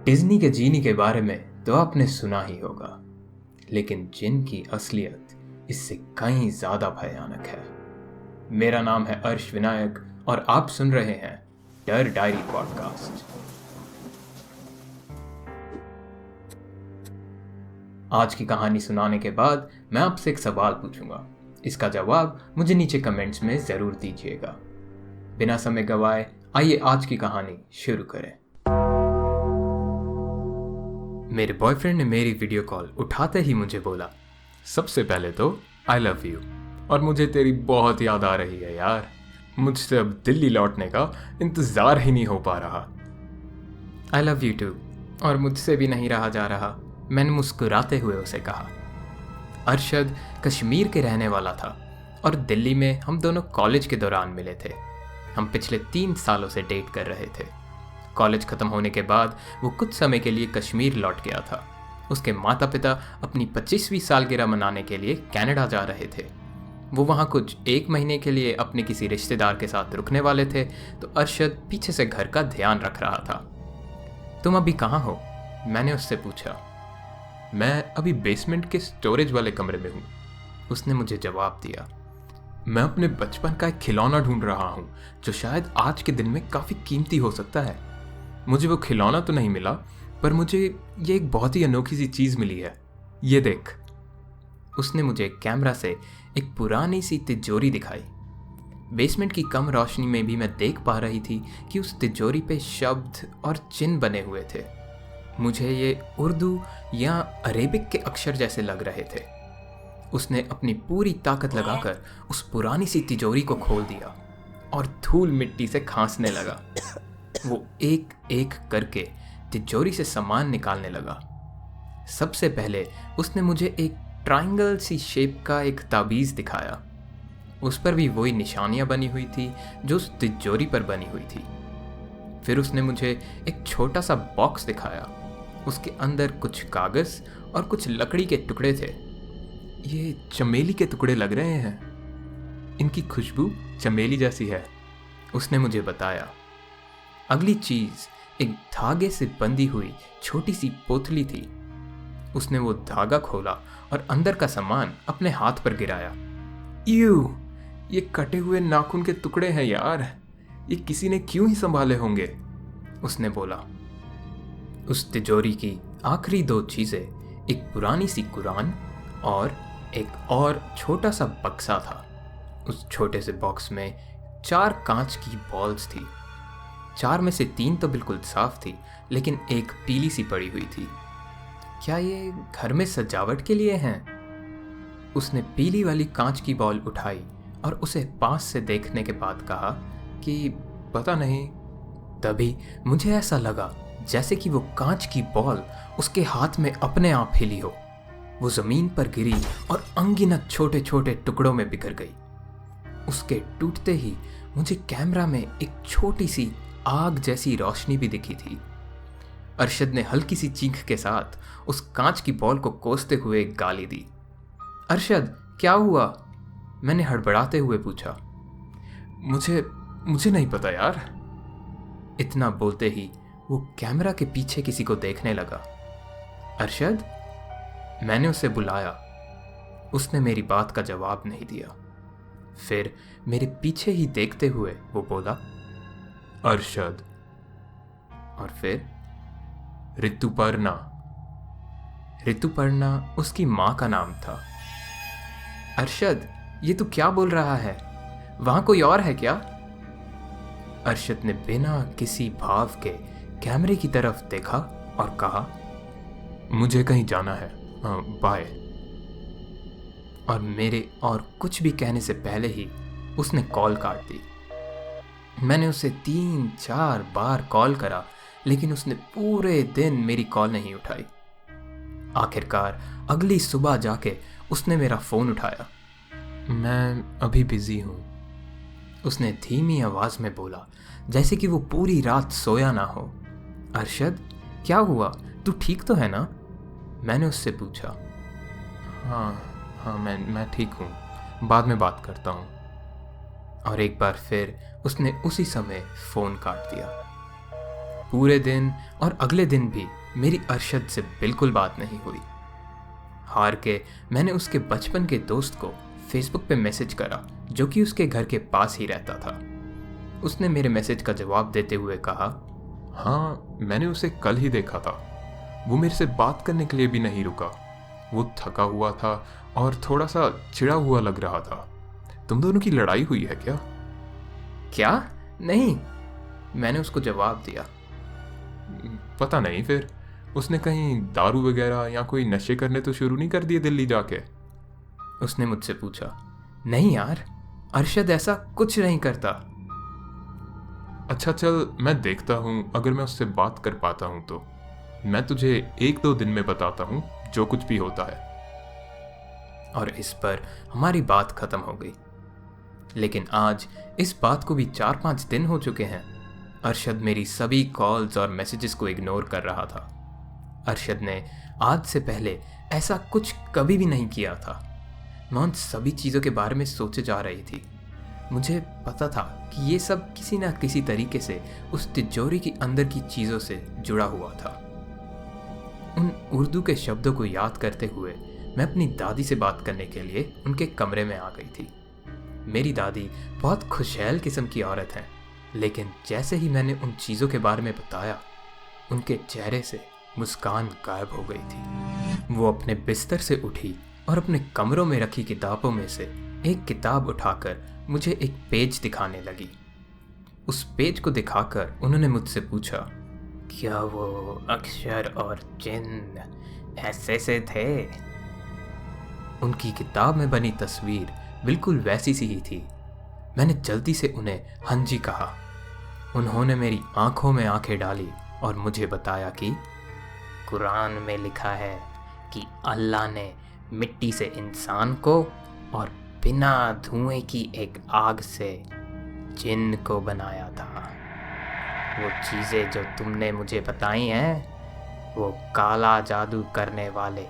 Disney के जीनी के बारे में तो आपने सुना ही होगा, लेकिन जिन की असलियत इससे कहीं ज्यादा भयानक है। मेरा नाम है अर्श विनायक और आप सुन रहे हैं डर डायरी पॉडकास्ट। आज की कहानी सुनाने के बाद मैं आपसे एक सवाल पूछूंगा। इसका जवाब मुझे नीचे कमेंट्स में जरूर दीजिएगा। बिना समय गवाए आइए आज की कहानी शुरू करें। मेरे बॉयफ्रेंड ने मेरी वीडियो कॉल उठाते ही मुझे बोला, सबसे पहले तो आई लव यू, और मुझे तेरी बहुत याद आ रही है यार। मुझसे अब दिल्ली लौटने का इंतज़ार ही नहीं हो पा रहा। आई लव यू टू, और मुझसे भी नहीं रहा जा रहा, मैंने मुस्कुराते हुए उसे कहा। अरशद कश्मीर के रहने वाला था और दिल्ली में हम दोनों कॉलेज के दौरान मिले थे। हम पिछले 3 सालों से डेट कर रहे थे। कॉलेज खत्म होने के बाद वो कुछ समय के लिए कश्मीर लौट गया था। उसके माता पिता अपनी 25वीं सालगिरह मनाने के लिए कनाडा जा रहे थे। वो वहाँ कुछ 1 महीने के लिए अपने किसी रिश्तेदार के साथ रुकने वाले थे, तो अरशद पीछे से घर का ध्यान रख रहा था। तुम अभी कहाँ हो? मैंने उससे पूछा। मैं अभी बेसमेंट के स्टोरेज वाले कमरे में हूँ, उसने मुझे जवाब दिया। मैं अपने बचपन का एक खिलौना ढूंढ रहा हूँ जो शायद आज के दिन में काफ़ी कीमती हो सकता है। मुझे वो खिलौना तो नहीं मिला, पर मुझे ये एक बहुत ही अनोखी सी चीज़ मिली है। ये देख। उसने मुझे कैमरा से एक पुरानी सी तिजोरी दिखाई। बेसमेंट की कम रोशनी में भी मैं देख पा रही थी कि उस तिजोरी पे शब्द और चिन्ह बने हुए थे। मुझे ये उर्दू या अरेबिक के अक्षर जैसे लग रहे थे। उसने अपनी पूरी ताकत लगाकर उस पुरानी सी तिजोरी को खोल दिया और धूल मिट्टी से खांसने लगा। वो एक एक करके तिजोरी से सामान निकालने लगा। सबसे पहले उसने मुझे एक ट्रायंगल सी शेप का एक ताबीज़ दिखाया। उस पर भी वही निशानियां बनी हुई थी जो उस तिजोरी पर बनी हुई थी। फिर उसने मुझे एक छोटा सा बॉक्स दिखाया। उसके अंदर कुछ कागज़ और कुछ लकड़ी के टुकड़े थे। ये चमेली के टुकड़े लग रहे हैं, इनकी खुशबू चमेली जैसी है, उसने मुझे बताया। अगली चीज एक धागे से बंधी हुई छोटी सी पोतली थी। उसने वो धागा खोला और अंदर का सामान अपने हाथ पर गिराया। यू, ये कटे हुए नाखून के टुकड़े हैं यार, ये किसी ने क्यों ही संभाले होंगे, उसने बोला। उस तिजोरी की आखिरी 2 चीजें एक पुरानी सी कुरान और एक और छोटा सा बक्सा था। उस छोटे से बॉक्स में 4 कांच की बॉल्स थी। 4 में से 3 तो बिल्कुल साफ थी, लेकिन एक पीली सी पड़ी हुई थी। क्या ये घर में सजावट के लिए हैं? उसने पीली वाली कांच की बॉल उठाई और उसे पास से देखने के बाद कहा कि पता नहीं। तभी मुझे ऐसा लगा जैसे कि वो कांच की बॉल उसके हाथ में अपने आप हिली हो। वो जमीन पर गिरी और अनगिनत छोटे छोटे टुकड़ों में बिखर गई। उसके टूटते ही मुझे कैमरा में एक छोटी सी आग जैसी रोशनी भी दिखी थी। अरशद ने हल्की सी चीख के साथ उस कांच की बॉल को कोसते हुए एक गाली दी। अरशद, क्या हुआ? मैंने हड़बड़ाते हुए पूछा। मुझे नहीं पता यार। इतना बोलते ही वो कैमरा के पीछे किसी को देखने लगा। अरशद, मैंने उसे बुलाया। उसने मेरी बात का जवाब नहीं दिया। फिर मेरे पीछे ही देखते हुए वो बोला, अरशद। और फिर ऋतुपर्णा। ऋतुपर्णा उसकी माँ का नाम था। अरशद, ये तू क्या बोल रहा है? वहां कोई और है क्या? अरशद ने बिना किसी भाव के कैमरे की तरफ देखा और कहा, मुझे कहीं जाना है, बाय। और मेरे और कुछ भी कहने से पहले ही उसने कॉल काट दी। मैंने उसे 3-4 बार कॉल करा, लेकिन उसने पूरे दिन मेरी कॉल नहीं उठाई। आखिरकार अगली सुबह जाके उसने मेरा फ़ोन उठाया। मैं अभी बिजी हूँ, उसने धीमी आवाज़ में बोला, जैसे कि वो पूरी रात सोया ना हो। अरशद, क्या हुआ? तू ठीक तो है ना? मैंने उससे पूछा। हाँ, मैं ठीक हूँ, बाद में बात करता हूँ। और एक बार फिर उसने उसी समय फ़ोन काट दिया। पूरे दिन और अगले दिन भी मेरी अरशद से बिल्कुल बात नहीं हुई। हार के मैंने उसके बचपन के दोस्त को फेसबुक पे मैसेज करा, जो कि उसके घर के पास ही रहता था। उसने मेरे मैसेज का जवाब देते हुए कहा, हाँ मैंने उसे कल ही देखा था, वो मेरे से बात करने के लिए भी नहीं रुका। वो थका हुआ था और थोड़ा सा चिढ़ा हुआ लग रहा था। तुम दोनों की लड़ाई हुई है क्या? क्या? नहीं, मैंने उसको जवाब दिया। पता नहीं, फिर उसने कहीं दारू वगैरह या कोई नशे करने तो शुरू नहीं कर दिए दिल्ली जाके? उसने मुझसे पूछा। नहीं यार, अरशद ऐसा कुछ नहीं करता। अच्छा चल, मैं देखता हूँ, अगर मैं उससे बात कर पाता हूँ तो मैं तुझे 1-2 दिन में बताता हूँ जो कुछ भी होता है। और इस पर हमारी बात खत्म हो गई। लेकिन आज इस बात को भी 4-5 दिन हो चुके हैं। अरशद मेरी सभी कॉल्स और मैसेजेस को इग्नोर कर रहा था। अरशद ने आज से पहले ऐसा कुछ कभी भी नहीं किया था। मैं उन सभी चीज़ों के बारे में सोचे जा रही थी। मुझे पता था कि ये सब किसी ना किसी तरीके से उस तिजोरी की अंदर की चीज़ों से जुड़ा हुआ था। उन उर्दू के शब्दों को याद करते हुए मैं अपनी दादी से बात करने के लिए उनके कमरे में आ गई थी। मेरी दादी बहुत खुशहाल किस्म की औरत है, लेकिन जैसे ही मैंने उन चीज़ों के बारे में बताया, उनके चेहरे से मुस्कान गायब हो गई थी। वो अपने बिस्तर से उठी और अपने कमरों में रखी किताबों में से एक किताब उठाकर मुझे एक पेज दिखाने लगी। उस पेज को दिखाकर उन्होंने मुझसे पूछा, क्या वो अक्षर और चिन्ह ऐसे से थे? उनकी किताब में बनी तस्वीर बिल्कुल वैसी सी ही थी। मैंने जल्दी से उन्हें हाँ जी कहा। उन्होंने मेरी आंखों में आंखें डाली और मुझे बताया कि कुरान में लिखा है कि अल्लाह ने मिट्टी से इंसान को और बिना धुएं की एक आग से जिन्न को बनाया था। वो चीज़ें जो तुमने मुझे बताई हैं, वो काला जादू करने वाले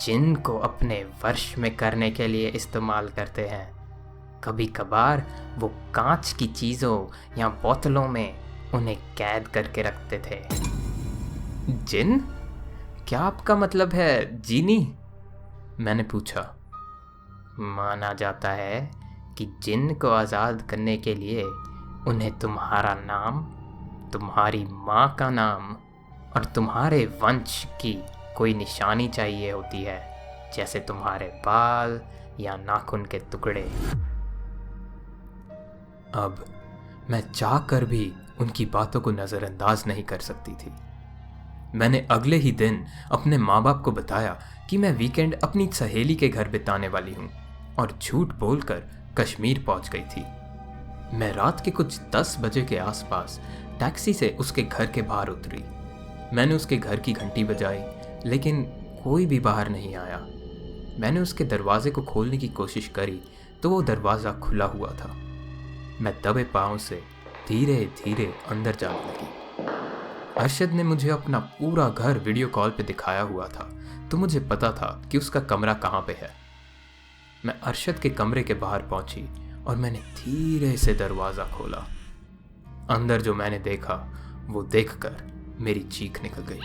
जिन्न को अपने वश में करने के लिए इस्तेमाल करते हैं। कभी कभार वो कांच की चीज़ों या बोतलों में उन्हें कैद करके रखते थे। जिन्न? क्या आपका मतलब है जीनी? मैंने पूछा। माना जाता है कि जिन्न को आज़ाद करने के लिए उन्हें तुम्हारा नाम, तुम्हारी माँ का नाम और तुम्हारे वंश की कोई निशानी चाहिए होती है, जैसे तुम्हारे बाल या नाखून के टुकड़े। अब मैं चाह कर भी उनकी बातों को नज़रअंदाज नहीं कर सकती थी। मैंने अगले ही दिन अपने माँ बाप को बताया कि मैं वीकेंड अपनी सहेली के घर बिताने वाली हूँ और झूठ बोलकर कश्मीर पहुँच गई थी। मैं रात के कुछ 10 बजे के आसपास टैक्सी से उसके घर के बाहर उतरी। मैंने उसके घर की घंटी बजाई, लेकिन कोई भी बाहर नहीं आया। मैंने उसके दरवाजे को खोलने की कोशिश करी तो वो दरवाज़ा खुला हुआ था। मैं दबे पाँव से धीरे धीरे अंदर जाने लगी। अरशद ने मुझे अपना पूरा घर वीडियो कॉल पे दिखाया हुआ था, तो मुझे पता था कि उसका कमरा कहाँ पे है। मैं अरशद के कमरे के बाहर पहुंची और मैंने धीरे से दरवाज़ा खोला। अंदर जो मैंने देखा वो देखकर मेरी चीख निकल गई।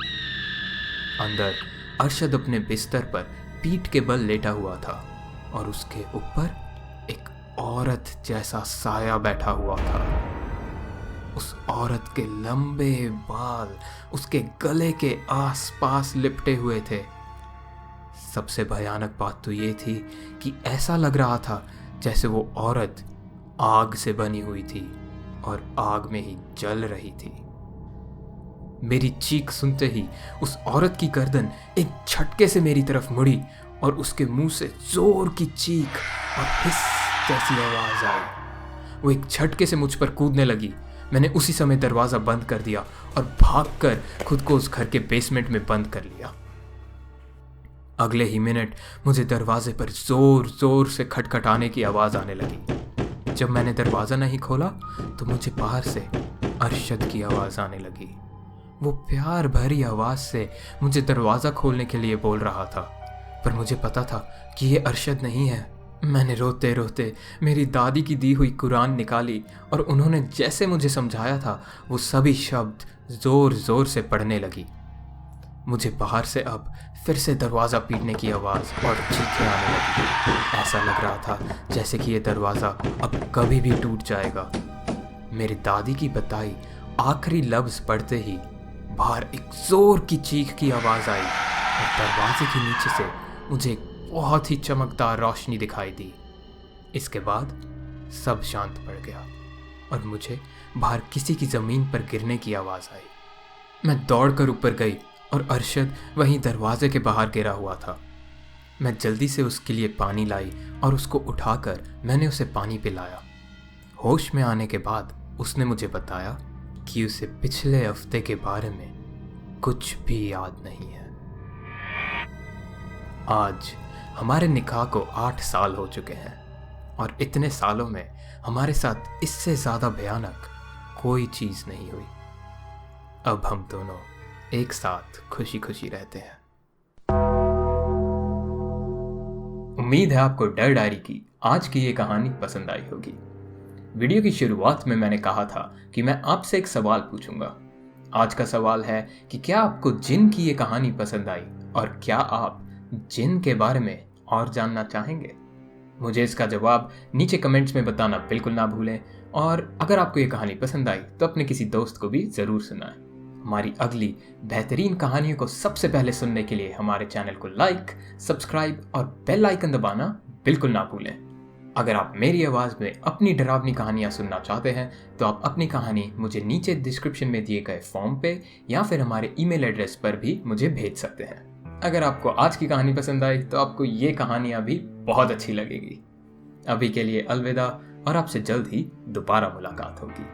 अंदर अरशद अपने बिस्तर पर पीठ के बल लेटा हुआ था और उसके ऊपर एक औरत जैसा साया बैठा हुआ था। उस औरत के लंबे बाल उसके गले के आसपास लिपटे हुए थे। सबसे भयानक बात तो ये थी कि ऐसा लग रहा था जैसे वो औरत आग से बनी हुई थी और आग में ही जल रही थी। मेरी चीख सुनते ही उस औरत की गर्दन एक झटके से मेरी तरफ मुड़ी और उसके मुंह से जोर की चीख और हिस जैसी आवाज आई। वो एक झटके से मुझ पर कूदने लगी। मैंने उसी समय दरवाज़ा बंद कर दिया और भागकर खुद को उस घर के बेसमेंट में बंद कर लिया। अगले ही मिनट मुझे दरवाजे पर जोर जोर से खटखटाने की आवाज़ आने लगी। जब मैंने दरवाज़ा नहीं खोला तो मुझे बाहर से अरशद की आवाज़ आने लगी। वो प्यार भरी आवाज़ से मुझे दरवाज़ा खोलने के लिए बोल रहा था, पर मुझे पता था कि ये अरशद नहीं है। मैंने रोते रोते मेरी दादी की दी हुई कुरान निकाली और उन्होंने जैसे मुझे समझाया था वो सभी शब्द ज़ोर ज़ोर से पढ़ने लगी। मुझे बाहर से अब फिर से दरवाज़ा पीटने की आवाज़ और चीखें आने लगी। ऐसा लग रहा था जैसे कि ये दरवाज़ा अब कभी भी टूट जाएगा। मेरी दादी की बताई आखिरी लफ्ज़ पढ़ते ही बाहर एक ज़ोर की चीख की आवाज़ आई और दरवाजे के नीचे से मुझे एक बहुत ही चमकदार रोशनी दिखाई दी। इसके बाद सब शांत पड़ गया और मुझे बाहर किसी की ज़मीन पर गिरने की आवाज़ आई। मैं दौड़कर ऊपर गई और अरशद वहीं दरवाजे के बाहर गिरा हुआ था। मैं जल्दी से उसके लिए पानी लाई और उसको उठाकर मैंने उसे पानी पिलाया। होश में आने के बाद उसने मुझे बताया कि उसे पिछले हफ्ते के बारे में कुछ भी याद नहीं है। आज हमारे निकाह को 8 साल हो चुके हैं और इतने सालों में हमारे साथ इससे ज़्यादा भयानक कोई चीज़ नहीं हुई। अब हम दोनों एक साथ खुशी खुशी रहते हैं। उम्मीद है आपको डर डायरी की आज की ये कहानी पसंद आई होगी। वीडियो की शुरुआत में मैंने कहा था कि मैं आपसे एक सवाल पूछूंगा। आज का सवाल है कि क्या आपको जिन की ये कहानी पसंद आई और क्या आप जिन के बारे में और जानना चाहेंगे? मुझे इसका जवाब नीचे कमेंट्स में बताना बिल्कुल ना भूलें और अगर आपको ये कहानी पसंद आई तो अपने किसी दोस्त को भी ज़रूर सुनाएं। हमारी अगली बेहतरीन कहानियों को सबसे पहले सुनने के लिए हमारे चैनल को लाइक, सब्सक्राइब और बेल आइकन दबाना बिल्कुल ना भूलें। अगर आप मेरी आवाज़ में अपनी डरावनी कहानियाँ सुनना चाहते हैं तो आप अपनी कहानी मुझे नीचे डिस्क्रिप्शन में दिए गए फॉर्म पे या फिर हमारे ईमेल एड्रेस पर भी मुझे भेज सकते हैं। अगर आपको आज की कहानी पसंद आई तो आपको ये कहानियाँ भी बहुत अच्छी लगेगी। अभी के लिए अलविदा और आपसे जल्द ही दोबारा मुलाकात होगी।